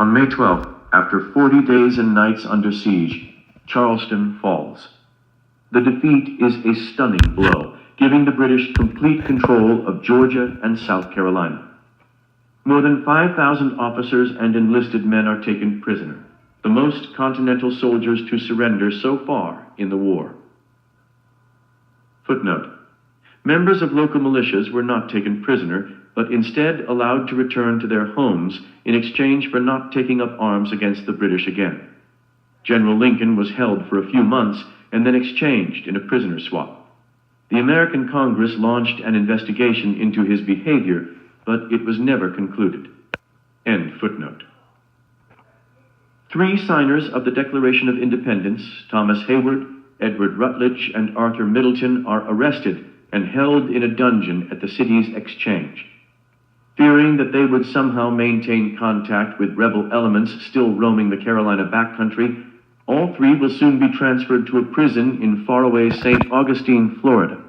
On May 12th, after 40 days and nights under siege, Charleston falls. The defeat is a stunning blow, giving the British complete control of Georgia and South Carolina. More than 5,000 officers and enlisted men are taken prisoner, the most Continental soldiers to surrender so far in the war. Footnote: members of local militias were not taken prisoner, but instead allowed to return to their homes in exchange for not taking up arms against the British again. General Lincoln was held for a few months and then exchanged in a prisoner swap. The American Congress launched an investigation into his behavior, but it was never concluded. End footnote. 3 signers of the Declaration of Independence, Thomas Hayward, Edward Rutledge, and Arthur Middleton, are arrested and held in a dungeon at the city's exchange. Fearing that they would somehow maintain contact with rebel elements still roaming the Carolina backcountry, all 3 will soon be transferred to a prison in faraway St. Augustine, Florida.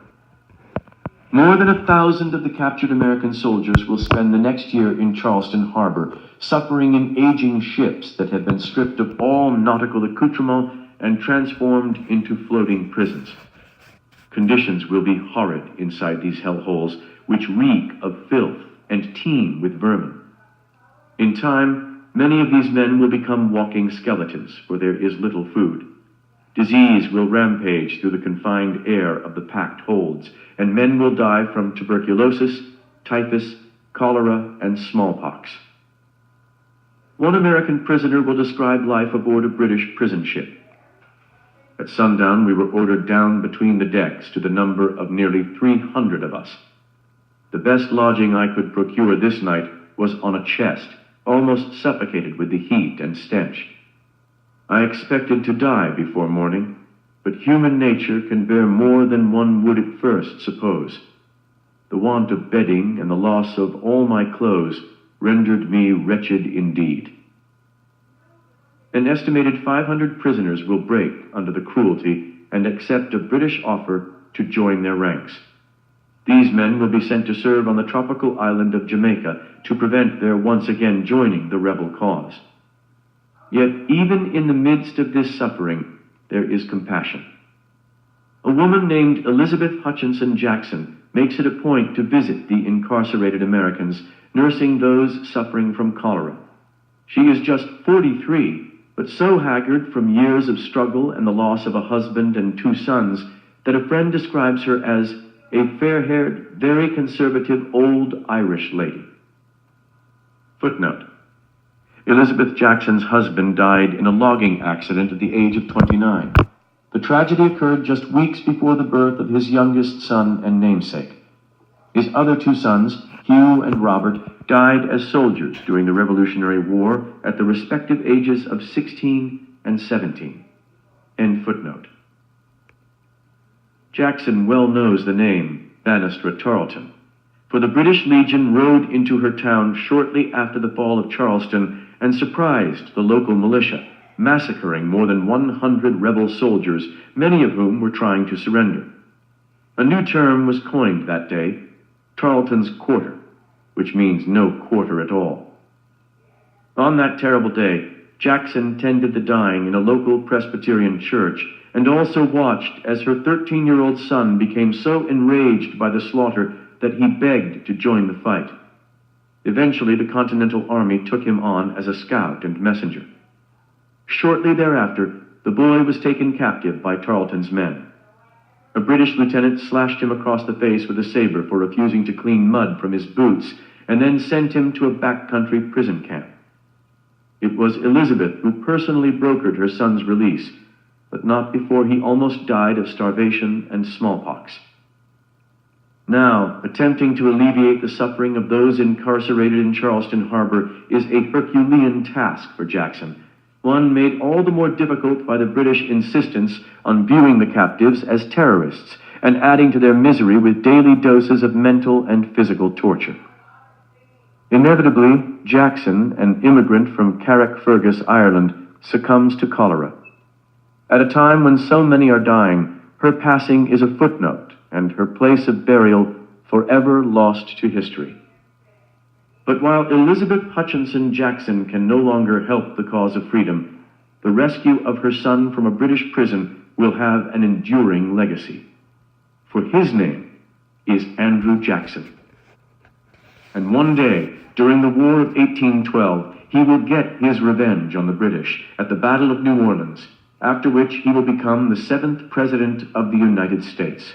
More than 1,000 of the captured American soldiers will spend the next year in Charleston Harbor, suffering in aging ships that have been stripped of all nautical accoutrement and transformed into floating prisons. Conditions will be horrid inside these hellholes, which reek of filth and teem with vermin. In time, many of these men will become walking skeletons, for there is little food. Disease will rampage through the confined air of the packed holds, and men will die from tuberculosis, typhus, cholera, and smallpox. One American prisoner will describe life aboard a British prison ship. At sundown, we were ordered down between the decks to the number of nearly 300 of us. The best lodging I could procure this night was on a chest, almost suffocated with the heat and stench. I expected to die before morning, but human nature can bear more than one would at first suppose. The want of bedding and the loss of all my clothes rendered me wretched indeed. An estimated 500 prisoners will break under the cruelty and accept a British offer to join their ranks. These men will be sent to serve on the tropical island of Jamaica to prevent their once again joining the rebel cause. Yet even in the midst of this suffering, there is compassion. A woman named Elizabeth Hutchinson Jackson makes it a point to visit the incarcerated Americans, nursing those suffering from cholera. She is just 43, but so haggard from years of struggle and the loss of a husband and 2 sons that a friend describes her as a fair-haired, very conservative old Irish lady. Footnote: Elizabeth Jackson's husband died in a logging accident at the age of 29. The tragedy occurred just weeks before the birth of his youngest son and namesake. His other 2 sons, Hugh and Robert, died as soldiers during the Revolutionary War at the respective ages of 16 and 17. End footnote. Jackson well knows the name Banastra Tarleton, for the British Legion rode into her town shortly after the fall of Charleston and surprised the local militia, massacring more than 100 rebel soldiers, many of whom were trying to surrender. A new term was coined that day, Tarleton's Quarter, which means no quarter at all. On that terrible day, Jackson tended the dying in a local Presbyterian church and also watched as her 13-year-old son became so enraged by the slaughter that he begged to join the fight. Eventually, the Continental Army took him on as a scout and messenger. Shortly thereafter, the boy was taken captive by Tarleton's men. A British lieutenant slashed him across the face with a saber for refusing to clean mud from his boots, and then sent him to a backcountry prison camp. It was Elizabeth who personally brokered her son's release, but not before he almost died of starvation and smallpox. Now, attempting to alleviate the suffering of those incarcerated in Charleston Harbor is a Herculean task for Jackson, one made all the more difficult by the British insistence on viewing the captives as terrorists and adding to their misery with daily doses of mental and physical torture. Inevitably, Jackson, an immigrant from Carrickfergus, Ireland, succumbs to cholera. At a time when so many are dying, her passing is a footnote and her place of burial forever lost to history. But while Elizabeth Hutchinson Jackson can no longer help the cause of freedom, the rescue of her son from a British prison will have an enduring legacy. For his name is Andrew Jackson. And one day, during the War of 1812, he will get his revenge on the British at the Battle of New Orleans, after which he will become the 7th President of the United States.